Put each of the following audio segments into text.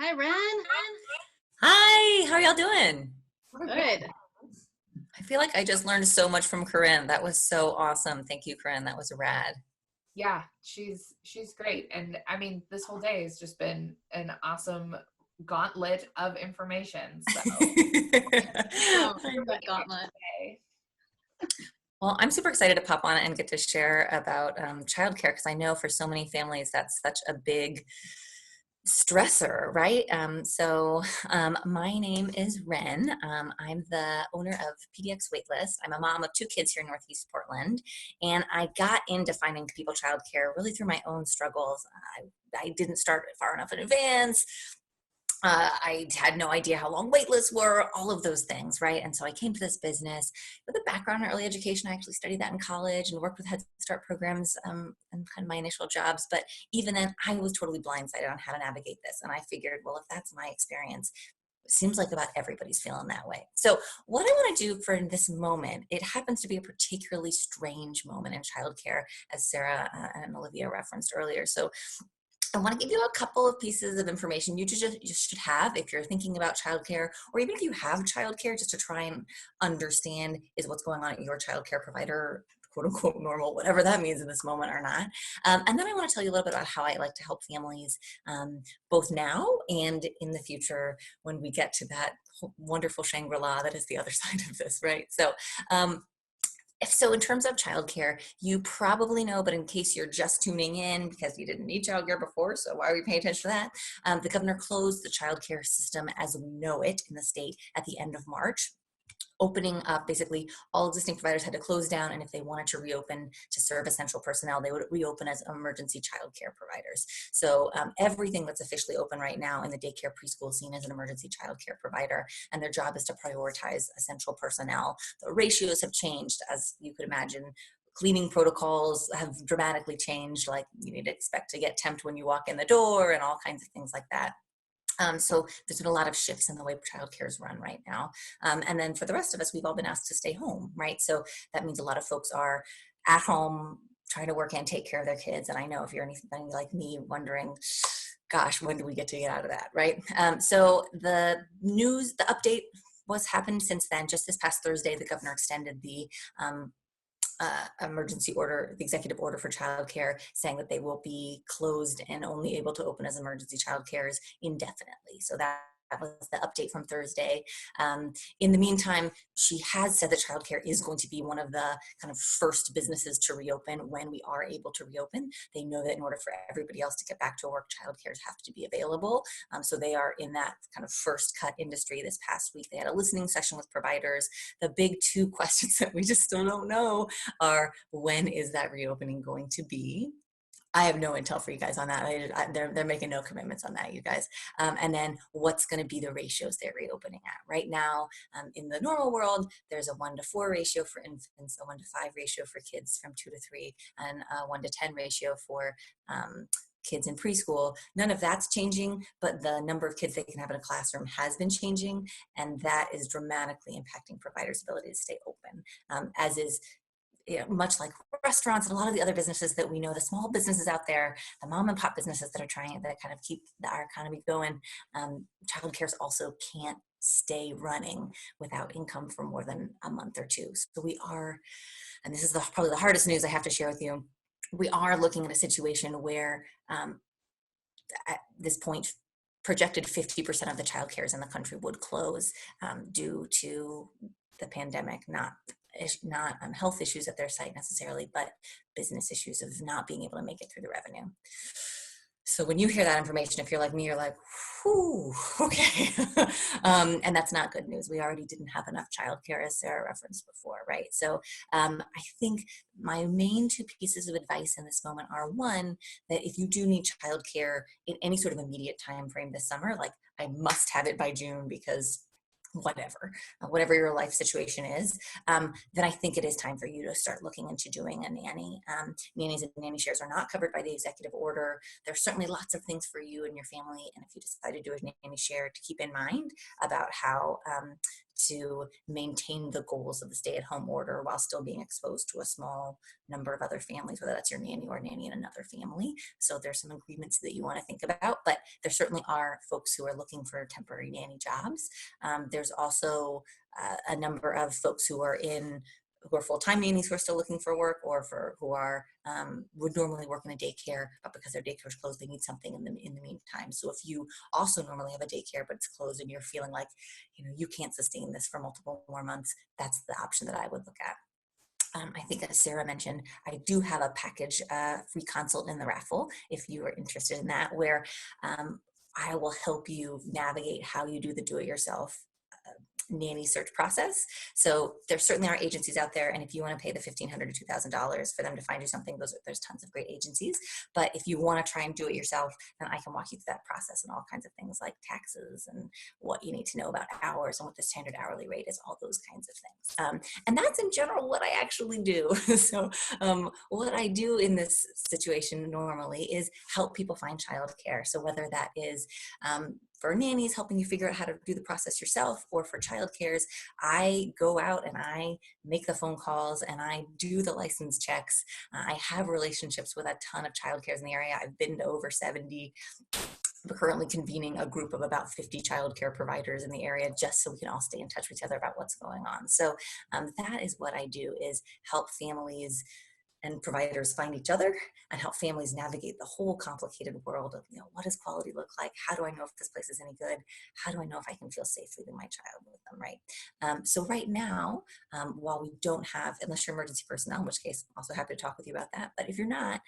Hi, Ren. Hi, how are y'all doing? Good. I feel like I just learned so much from Corinne. That was so awesome. Thank you, Corinne. That was rad. Yeah, she's great. And I mean, this whole day has just been an awesome gauntlet of information. So Oh, that gauntlet. Well, I'm super excited to pop on and get to share about childcare because I know for so many families that's such a big stressor, right? My name is Ren. I'm the owner of PDX Waitlist. I'm a mom of two kids here in Northeast Portland, and I got into finding people childcare really through my own struggles. I didn't start far enough in advance. I had no idea how long wait lists were, all of those things, right? And so I came to this business with a background in early education. I actually studied that in college and worked with Head Start programs and kind of my initial jobs. But even then, I was totally blindsided on how to navigate this. And I figured, well, if that's my experience, it seems like about everybody's feeling that way. So what I want to do for this moment, it happens to be a particularly strange moment in childcare, as Sarah and Olivia referenced earlier. So I want to give you a couple of pieces of information you should have if you're thinking about childcare, or even if you have childcare, just to try and understand is what's going on at your childcare provider, quote unquote normal, whatever that means in this moment or not. And then I want to tell you a little bit about how I like to help families both now and in the future when we get to that wonderful Shangri-La that is the other side of this, right? So in terms of childcare, you probably know, but in case you're just tuning in because you didn't need childcare before, so why are we paying attention to that? The governor closed the childcare system as we know it in the state at the end of March, opening up basically all existing providers had to close down, and if they wanted to reopen to serve essential personnel, they would reopen as emergency child care providers. So everything that's officially open right now in the daycare preschool scene is an emergency child care provider, and their job is to prioritize essential personnel. The ratios have changed, as you could imagine. Cleaning protocols have dramatically changed, like you need to expect to get temped when you walk in the door and all kinds of things like that. So there's been a lot of shifts in the way childcare is run right now. And then for the rest of us, we've all been asked to stay home, right? So that means a lot of folks are at home trying to work and take care of their kids. And I know if you're anything like me wondering, gosh, when do we get to get out of that, right? So the update was happened since then. Just this past Thursday, the governor extended the emergency order, the executive order for childcare, saying that they will be closed and only able to open as emergency childcares indefinitely. So that was the update from Thursday. In the meantime, she has said that childcare is going to be one of the kind of first businesses to reopen when we are able to reopen. They know that in order for everybody else to get back to work, childcares have to be available. So they are in that kind of first cut industry. This past week, they had a listening session with providers. The big two questions that we just still don't know are, when is that reopening going to be? I have no intel for you guys on that. They're making no commitments on that, you guys. And then what's going to be the ratios they're reopening at? Right now, in the normal world, there's a 1-to-4 ratio for infants, a 1-to-5 ratio for kids from 2 to 3, and a 1-to-10 ratio for kids in preschool. None of that's changing, but the number of kids they can have in a classroom has been changing, and that is dramatically impacting providers' ability to stay open, as is much like restaurants and a lot of the other businesses that we know, the small businesses out there, the mom and pop businesses that are trying, that kind of keep our economy going. Childcare also can't stay running without income for more than a month or two. So we are, and this is probably the hardest news I have to share with you, we are looking at a situation where at this point, projected 50% of the child cares in the country would close due to the pandemic, not health issues at their site necessarily, but business issues of not being able to make it through the revenue. So when you hear that information, if you're like me, you're like, whew, okay. And that's not good news. We already didn't have enough childcare, as Sarah referenced before, right? So I think my main two pieces of advice in this moment are, one, that if you do need childcare in any sort of immediate time frame this summer, like I must have it by June because whatever your life situation is, then I think it is time for you to start looking into doing a nanny. Nannies and nanny shares are not covered by the executive order. There's certainly lots of things for you and your family, and if you decide to do a nanny share, to keep in mind about how to maintain the goals of the stay-at-home order while still being exposed to a small number of other families, whether that's your nanny or nanny in another family. So there's some agreements that you want to think about, but there certainly are folks who are looking for temporary nanny jobs. There's also a number of folks who are full-time nannies who are still looking for work, or who are would normally work in a daycare, but because their daycare is closed, they need something in the meantime. So if you also normally have a daycare but it's closed and you're feeling like you can't sustain this for multiple more months, that's the option that I would look at. I think, as Sarah mentioned, I do have a package, free consult in the raffle, if you are interested in that, where I will help you navigate how you do the do-it-yourself nanny search process. So there certainly are agencies out there, and if you want to pay the $1,500 to $2,000 for them to find you something, there's tons of great agencies. But if you want to try and do it yourself, then I can walk you through that process and all kinds of things like taxes and what you need to know about hours and what the standard hourly rate is, all those kinds of things. And that's in general what I actually do. So what I do in this situation normally is help people find childcare. So whether that is for nannies, helping you figure out how to do the process yourself, or for childcares, I go out and I make the phone calls and I do the license checks. I have relationships with a ton of childcares in the area. I've been to over 70. We're currently convening a group of about 50 childcare providers in the area, just so we can all stay in touch with each other about what's going on. So that is what I do, is help families and providers find each other and help families navigate the whole complicated world of, what does quality look like? How do I know if this place is any good? How do I know if I can feel safe leaving my child with them, right? So right now, while we don't have, unless you're emergency personnel, in which case I'm also happy to talk with you about that, but if you're not,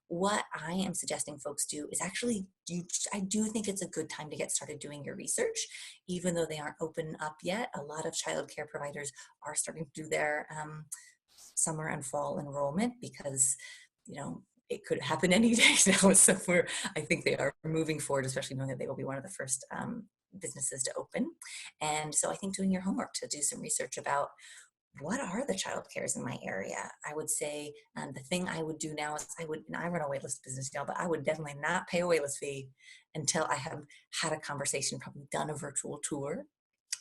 what I am suggesting folks do is actually, I do think it's a good time to get started doing your research. Even though they aren't open up yet, a lot of childcare providers are starting to do their summer and fall enrollment, because it could happen any day now. So I think they are moving forward, especially knowing that they will be one of the first businesses to open. And so I think doing your homework to do some research about what are the child cares in my area. I would say the thing I would do now is I run a waitlist business, y'all, but I would definitely not pay a waitlist fee until I have had a conversation, probably done a virtual tour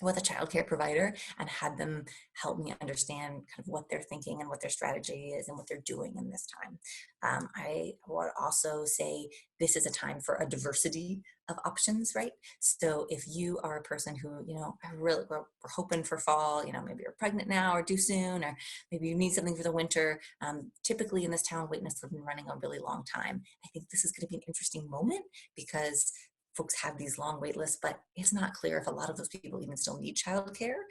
with a childcare provider, and had them help me understand kind of what they're thinking and what their strategy is and what they're doing in this time. I would also say this is a time for a diversity of options, right? So if you are a person who, we're hoping for fall, maybe you're pregnant now or due soon, or maybe you need something for the winter. Typically in this town, wait lists have been running a really long time. I think this is going to be an interesting moment, because folks have these long wait lists, but it's not clear if a lot of those people even still need childcare.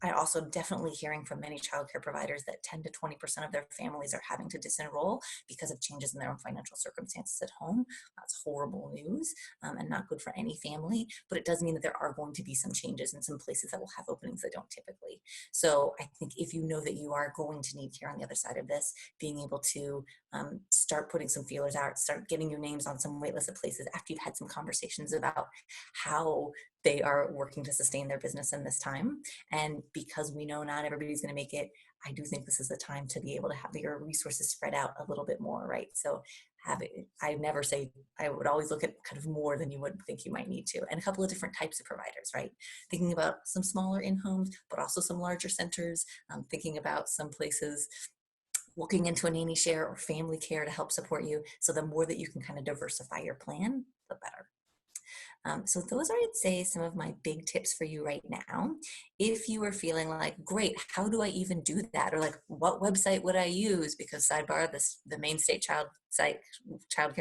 I also definitely hearing from many childcare providers that 10 to 20% of their families are having to disenroll because of changes in their own financial circumstances at home. That's horrible news, and not good for any family, but it does mean that there are going to be some changes in some places that will have openings that don't typically. So I think if you know that you are going to need care on the other side of this, being able to start putting some feelers out, start getting your names on some wait lists of places after you've had some conversations about how they are working to sustain their business in this time. And because we know not everybody's going to make it, I do think this is the time to be able to have your resources spread out a little bit more, right? So I never say, I would always look at kind of more than you would think you might need to, and a couple of different types of providers, right? Thinking about some smaller in-homes, but also some larger centers, thinking about some places looking into a nanny share or family care to help support you. So the more that you can kind of diversify your plan, the better. So those are, I'd say, some of my big tips for you right now. If you are feeling like, great, how do I even do that? Or like, what website would I use? Because sidebar, the main state childcare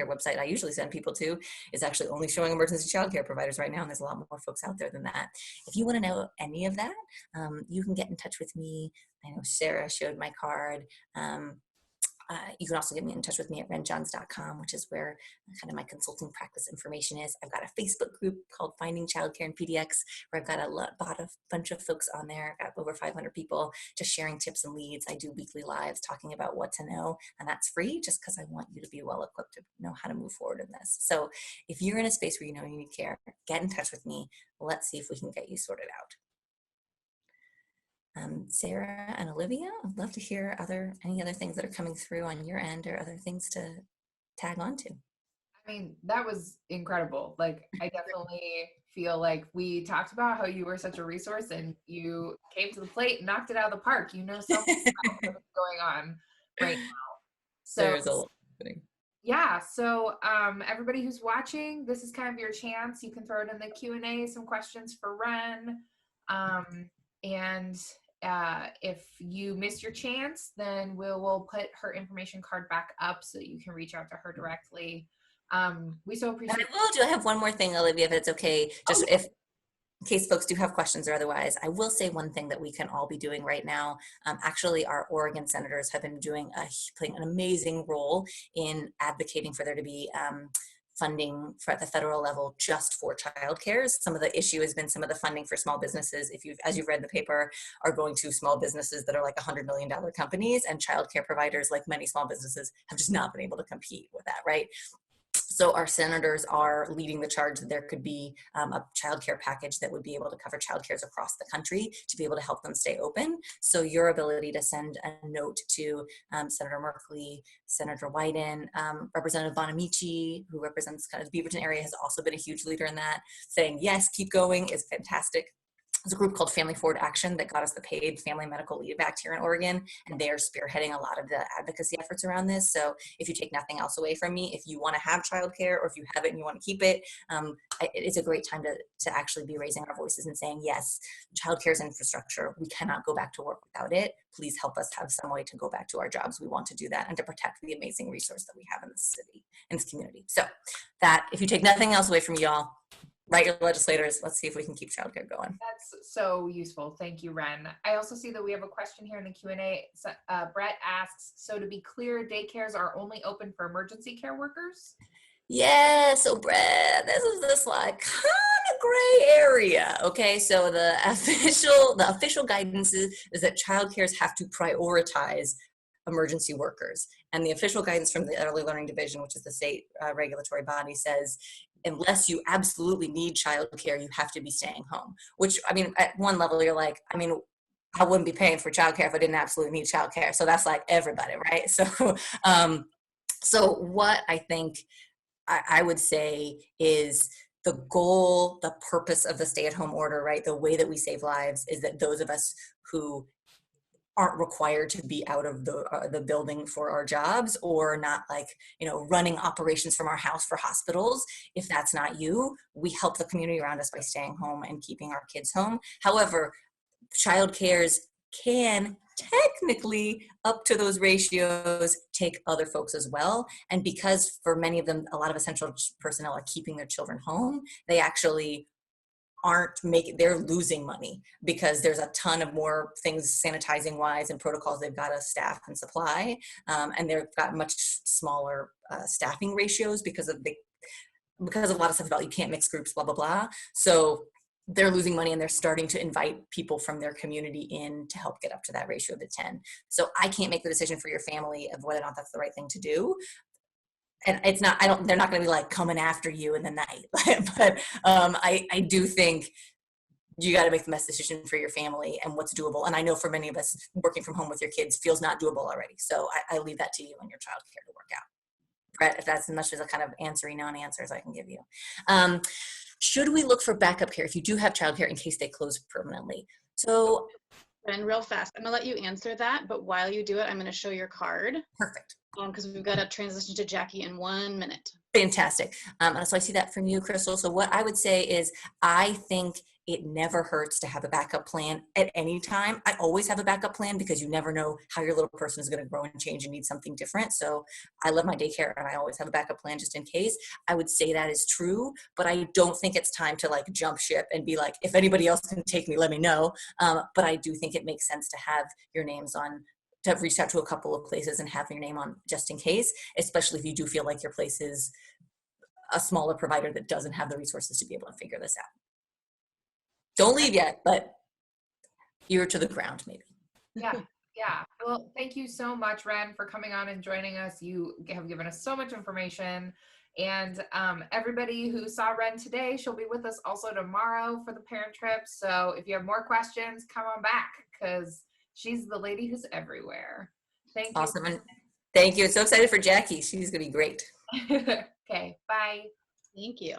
website I usually send people to is actually only showing emergency childcare providers right now. And there's a lot more folks out there than that. If you want to know any of that, you can get in touch with me. I know Sarah showed my card. You can also get me in touch with me at renjohns.com, which is where kind of my consulting practice information is. I've got a Facebook group called Finding Childcare in PDX, where I've got a bunch of folks on there. I've got over 500 people just sharing tips and leads. I do weekly lives talking about what to know, and that's free just because I want you to be well equipped to know how to move forward in this. So if you're in a space where you know you need care, get in touch with me. Let's see if we can get you sorted out. Sarah and Olivia, I'd love to hear any other things that are coming through on your end, or other things to tag on to. I mean, that was incredible. Like, I definitely feel like we talked about how you were such a resource and you came to the plate and knocked it out of the park. You know something about what's going on right now. So There's a lot happening. yeah, so everybody who's watching, this is kind of your chance. You can throw it in the Q&A, some questions for Ren. And if you missed your chance, then we'll put her information card back up so you can reach out to her directly. We so appreciate I have one more thing, Olivia, if it's okay. Just if in case folks do have questions or otherwise, I will say one thing that we can all be doing right now. Actually, our Oregon senators have been playing an amazing role in advocating for there to be funding for at the federal level just for childcare. Some of the issue has been some of the funding for small businesses, as you've read the paper, are going to small businesses that are like $100 million companies, and childcare providers, like many small businesses, have just not been able to compete with that, right? So our senators are leading the charge that there could be a childcare package that would be able to cover childcares across the country to be able to help them stay open. So your ability to send a note to Senator Merkley, Senator Wyden, Representative Bonamici, who represents kind of the Beaverton area, has also been a huge leader in that, saying, yes, keep going, is fantastic. There's a group called Family Forward Action that got us the paid family medical leave act here in Oregon, and they are spearheading a lot of the advocacy efforts around this. So if you take nothing else away from me, if you want to have childcare, or if you have it and you want to keep it, it's a great time to actually be raising our voices and saying, yes, childcare is infrastructure. We cannot go back to work without it. Please help us have some way to go back to our jobs. We want to do that and to protect the amazing resource that we have in this city, in this community. So that, if you take nothing else away from y'all, write your legislators. Let's see if we can keep childcare going. That's so useful. Thank you, Ren. I also see that we have a question here in the Q&A. So, Brett asks, so to be clear, daycares are only open for emergency care workers? Yeah, so Brett, this is this like kind of gray area. Okay, so the official guidance is that childcares have to prioritize emergency workers. And the official guidance from the Early Learning Division, which is the state regulatory body, says unless you absolutely need childcare, you have to be staying home. Which, I mean, at one level, you're like, I mean, I wouldn't be paying for childcare if I didn't absolutely need childcare. So that's like everybody, right? So, so what I think I would say is the goal, the purpose of the stay-at-home order, right? The way that we save lives is that those of us who aren't required to be out of the building for our jobs, or not like, running operations from our house for hospitals. If that's not you, we help the community around us by staying home and keeping our kids home. However, child cares can technically, up to those ratios, take other folks as well. And because for many of them, a lot of essential personnel are keeping their children home, they actually they're losing money because there's a ton of more things sanitizing wise and protocols they've got to staff and supply. And they've got much smaller staffing ratios because of a lot of stuff about you can't mix groups, blah, blah, blah. So they're losing money, and they're starting to invite people from their community in to help get up to that ratio of the 10. So I can't make the decision for your family of whether or not that's the right thing to do. And it's not, they're not going to be like coming after you in the night, but I do think you got to make the best decision for your family and what's doable. And I know for many of us, working from home with your kids feels not doable already. So I leave that to you and your childcare to work out. Brett, if that's as much as a kind of answering non-answers I can give you. Should we look for backup care if you do have childcare in case they close permanently? So, and real fast, I'm gonna let you answer that, but while you do it, I'm gonna show your card. Perfect. Because we've got to transition to Jackie in 1 minute. Fantastic. So I see that from you, Crystal. So what I would say is I think it never hurts to have a backup plan at any time. I always have a backup plan because you never know how your little person is going to grow and change and need something different. So I love my daycare and I always have a backup plan just in case. I would say that is true, but I don't think it's time to like jump ship and be like, if anybody else can take me, let me know. But I do think it makes sense to have your names on, to have reached out to a couple of places and have your name on just in case, especially if you do feel like your place is a smaller provider that doesn't have the resources to be able to figure this out. Don't leave yet, but ear to the ground maybe. Yeah. Well, thank you so much, Ren, for coming on and joining us. You have given us so much information. And everybody who saw Ren today, she'll be with us also tomorrow for the parent trip. So if you have more questions, come on back because she's the lady who's everywhere. Thank you. Awesome. And thank you. I'm so excited for Jackie. She's going to be great. Okay. Bye. Thank you.